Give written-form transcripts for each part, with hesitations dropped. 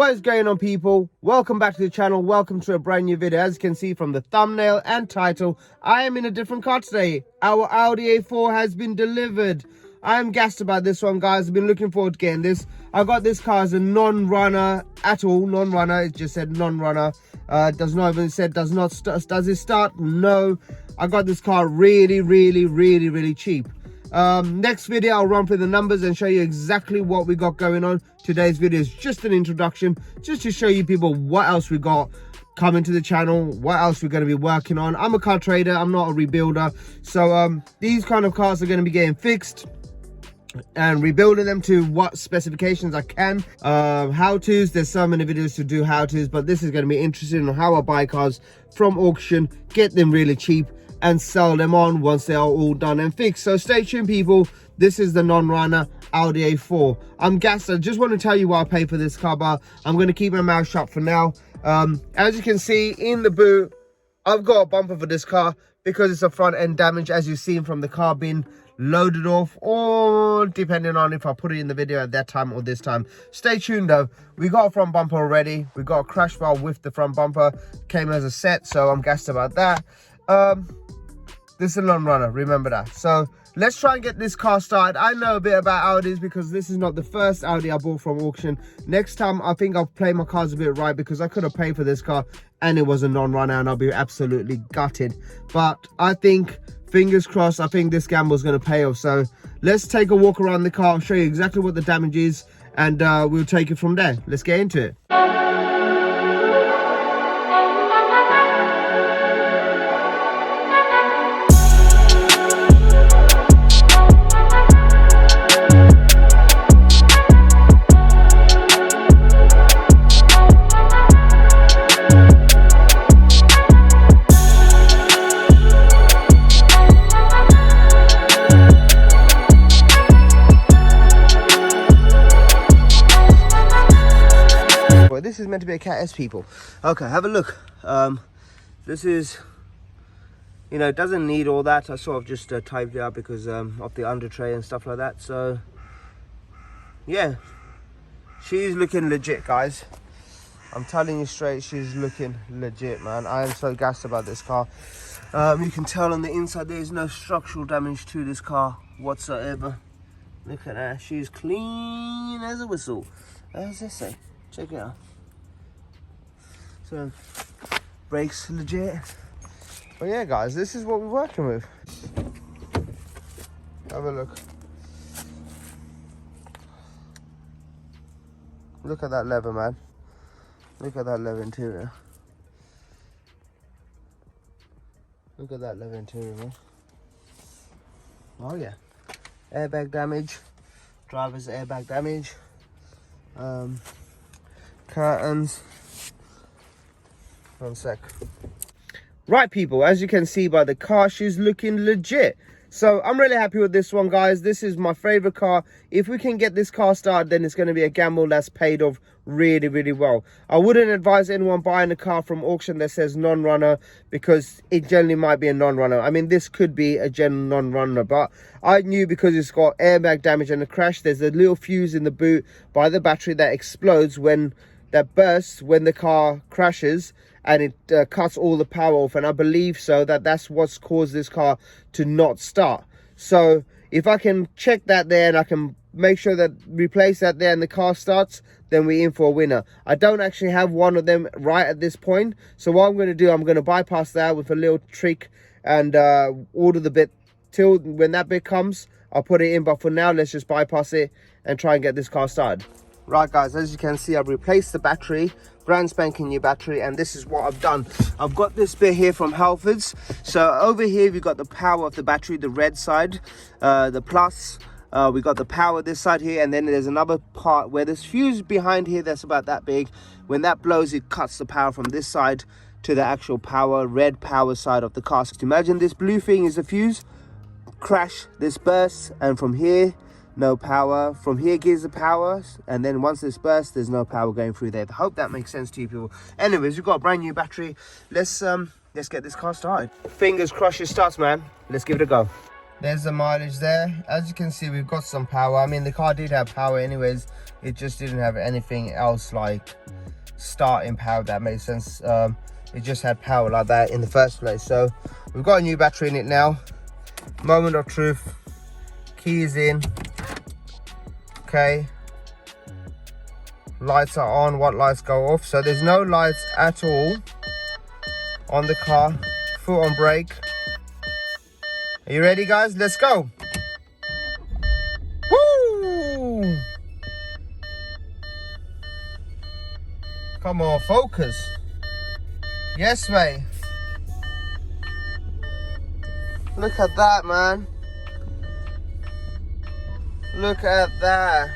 What is going on, people? Welcome back to the channel. Welcome to a brand new video. As you can see from the thumbnail and title, I am in a different car today. Our Audi A4 has been delivered. I am gassed about this one, guys. I've been looking forward to getting this. I got this car as a non-runner at all. Non-runner. It just said non-runner. Does not even said does not does it start? No. I got this car really cheap. Next video I'll run through the numbers and show you exactly what we got going on. Today's video is just an introduction, just to show you people what else we got coming to the channel, what else we're going to be working on. I'm a car trader, I'm not a rebuilder, so these kind of cars are going to be getting fixed and rebuilding them to what specifications I can. How-tos, there's so many videos to do how-tos, but this is going to be interesting on how I buy cars from auction, get them really cheap and sell them on once they are all done and fixed. So stay tuned, people. This is the non-runner Audi A4. I'm gassed. I just want to tell you what I paid for this car, but I'm going to keep my mouth shut for now. As you can see in the boot, I've got a bumper for this car because it's a front end damage, as you've seen from the car being loaded off, or depending on if I put it in the video at that time or this time. Stay tuned though. We got a front bumper already. We got a crash bar with the front bumper, came as a set, so I'm gassed about that. This is a non-runner, remember that. So let's try and get this car started. I know a bit about Audis because this is not the first Audi I bought from auction. Next time I think I'll play my cards a bit right, because I could have paid for this car and it was a non-runner and I'll be absolutely gutted. But I think, fingers crossed, I think this gamble's going to pay off. So let's take a walk around the car. I'll show you exactly what the damage is and we'll take it from there. Let's get into it. This is meant to be a Cat S, people. Okay, have a look. This is, you know, it doesn't need all that. I sort of just typed it out because of the under tray and stuff like that. So yeah, she's looking legit, guys. I'm telling you straight, she's looking legit, man. I am so gassed about this car. You can tell on the inside there is no structural damage to this car whatsoever. Look at that, she's clean as a whistle. As they say, check it out. So brakes legit. But yeah, guys, this is what we're working with. Have a look. Look at that leather, man. Look at that leather interior. Look at that leather interior, man. Oh yeah. Airbag damage. Driver's airbag damage. Curtains. One sec. Right, people, as you can see by the car, she's looking legit. So I'm really happy with this one, guys. This is my favorite car. If we can get this car started, then it's going to be a gamble that's paid off really well. I wouldn't advise anyone buying a car from auction that says non-runner, because it generally might be a non-runner. I mean, this could be a general non-runner, but I knew because it's got airbag damage and a crash. There's a little fuse in the boot by the battery that explodes when that bursts when the car crashes, and it cuts all the power off, and I believe so that's what's caused this car to not start. So if I can check that there and I can make sure that replace that there and the car starts, then we're in for a winner. I don't actually have one of them right at this point, so what I'm going to do, I'm going to bypass that with a little trick and order the bit till when that bit comes. I'll put it in, but for now let's just bypass it and try and get this car started. Right, guys, as you can see, I've replaced the battery, brand spanking new battery, and this is what I've done. I've got this bit here from Halfords. So over here we've got the power of the battery, the red side, the plus. We got the power this side here, and then there's another part where there's fuse behind here that's about that big. When that blows, it cuts the power from this side to the actual power, red power side of the car. So imagine this blue thing is the fuse, crash, this bursts, and from here no power. From here gives the power, and then once this bursts, there's no power going through there. I hope that makes sense to you people. Anyways, we've got a brand new battery. Let's get this car started. Fingers crossed it starts, man. Let's give it a go. There's the mileage there. As you can see, we've got some power. I mean, the car did have power anyways. It just didn't have anything else like starting power, if that makes sense. It just had power like that in the first place. So we've got a new battery in it now. Moment of truth. Keys in. Okay. Lights are on. What lights go off? So there's no lights at all on the car. Foot on brake. Are you ready, guys? Let's go. Woo! Come on, focus. Yes, mate. Look at that, man. Look at that.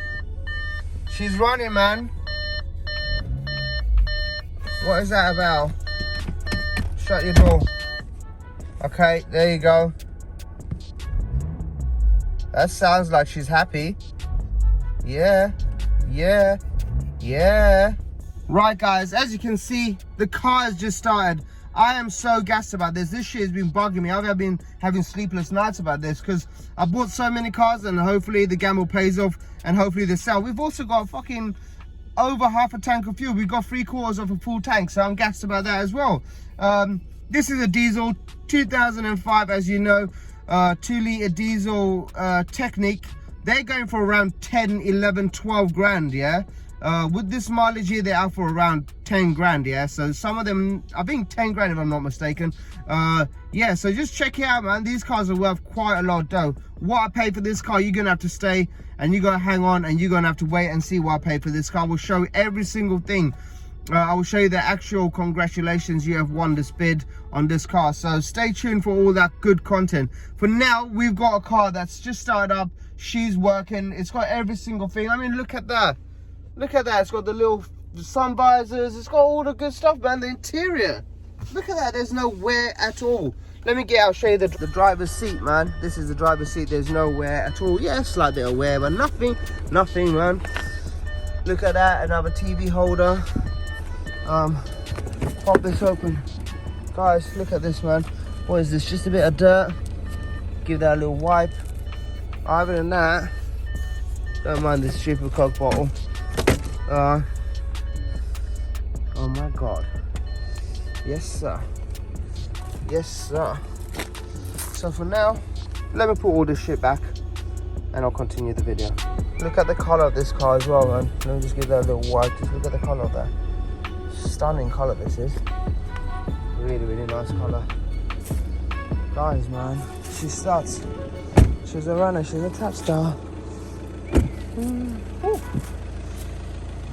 She's running, man. What is that about? Shut your door. Okay, there you go. That sounds like she's happy. Yeah, yeah, yeah. Right, guys, as you can see, the car has just started. I am so gassed about this. This shit has been bugging me. I've been having sleepless nights about this because I bought so many cars, and hopefully the gamble pays off and hopefully they sell. We've also got fucking over half a tank of fuel. We've got 3/4 of a full tank, so I'm gassed about that as well. This is a diesel, 2005, as you know, 2-litre diesel Technique. They're going for around 10, 11, 12 grand, yeah? With this mileage here, they're out for around 10 grand, yeah? So some of them, I think 10 grand if I'm not mistaken. Yeah, so just check it out, man. These cars are worth quite a lot of dough. What I paid for this car, you're gonna have to stay and you're gonna hang on and you're gonna have to wait and see what I paid for this car. We'll show you every single thing. I will show you the actual congratulations, you have won this bid on this car. So stay tuned for all that good content. For now, we've got a car that's just started up. She's working. It's got every single thing. I mean, look at that. Look at that. It's got the sun visors. It's got all the good stuff, man. The interior. Look at that. There's no wear at all. Let me get out, show you the driver's seat, man. This is the driver's seat. There's no wear at all. Yeah, slight bit of wear, but nothing, man. Look at that. Another TV holder. Pop this open. Guys, look at this, man. What is this? Just a bit of dirt. Give that a little wipe. Other than that, don't mind this stupid Coke bottle. Oh my God. Yes, sir. Yes, sir. So for now, let me put all this shit back and I'll continue the video. Look at the color of this car as well, man. Let me just give that a little wipe. Just look at the color of that. Stunning color this is. Really, really nice color. Guys, man, she starts. She's a runner, she's a top star.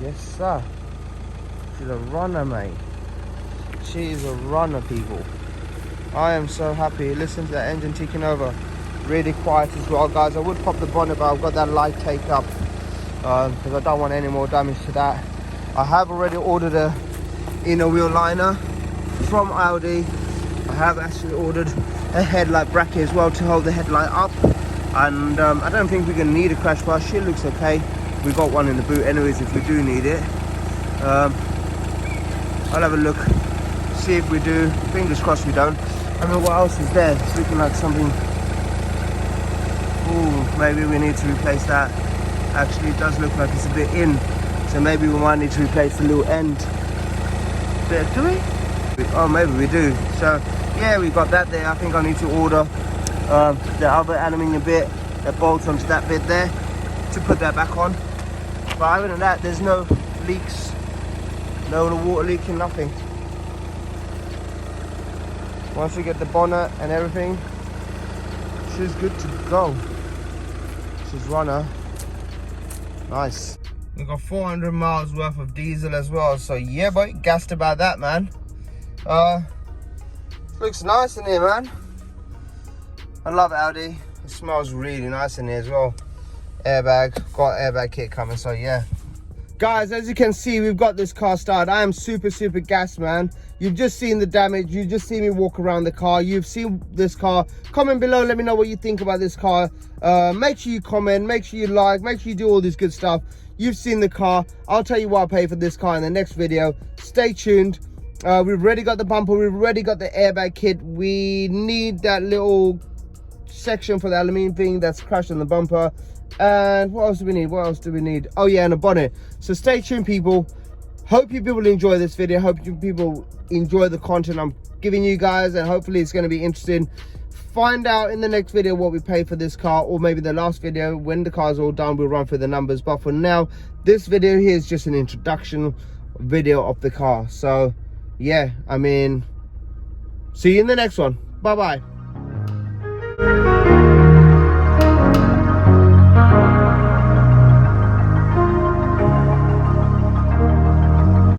Yes, sir. She's a runner, mate. She is a runner, people. I am so happy. Listen to that engine ticking over. Really quiet as well, guys. I would pop the bonnet, but I've got that light take up because I don't want any more damage to that. I have already ordered a inner wheel liner from Audi. I have actually ordered a headlight bracket as well to hold the headlight up, and I don't think we're gonna need a crash bar. She looks okay. We got one in the boot anyways if we do need it. I'll have a look, see if we do. Fingers crossed we don't. I mean, what else is there? It's looking like something. Ooh, maybe we need to replace that. Actually, it does look like it's a bit in, so maybe we might need to replace the little end. Do we? Oh, maybe we do. So yeah, we got that there. I think I need to order the other aluminium bit that bolts onto that bit there to put that back on. But other than that, there's no leaks, no water leaking, nothing. Once we get the bonnet and everything, she's good to go. She's runner. Nice. We've got 400 miles worth of diesel as well, so yeah, boy, gassed about that, man. Looks nice in here, man. I love Audi. It smells really nice in here as well. Airbag, got airbag kit coming, so yeah. Guys, as you can see, we've got this car started. I am super gassed, man. You've just seen the damage. You've just seen me walk around the car. You've seen this car. Comment below, let me know what you think about this car. Make sure you comment, make sure you like, make sure you do all this good stuff. You've seen the car. I'll tell you what I paid for this car in the next video. Stay tuned. We've already got the bumper. We've already got the airbag kit. We need that little section for the aluminium thing that's crashed on the bumper. And what else do we need? What else do we need? Oh yeah, and a bonnet. So stay tuned, people. hope you people enjoy this video. Hope you people enjoy the content I'm giving you guys, and hopefully it's going to be interesting. Find out in the next video what we pay for this car, or maybe the last video when the car's all done, we'll run through the numbers. But for now, this video here is just an introduction video of the car. So yeah, I mean, see you in the next one. Bye bye.